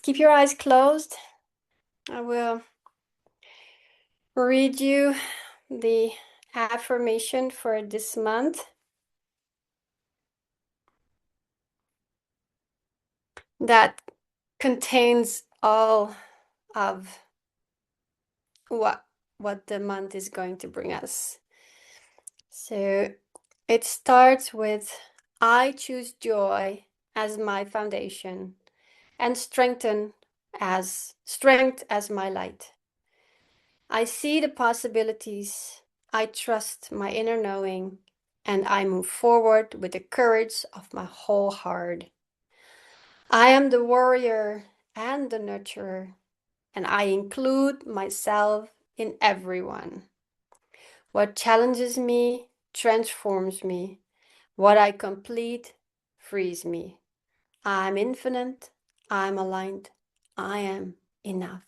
Keep your eyes closed. I will read you the affirmation for this month that contains all of what the month is going to bring us. So it starts with I choose joy as my foundation and strength as my light. I see the possibilities. I trust my inner knowing, and I move forward with the courage of my whole heart. I am the warrior and the nurturer, and I include myself in everyone. What challenges me transforms me. What I complete frees me. I'm infinite. I'm aligned. I am enough.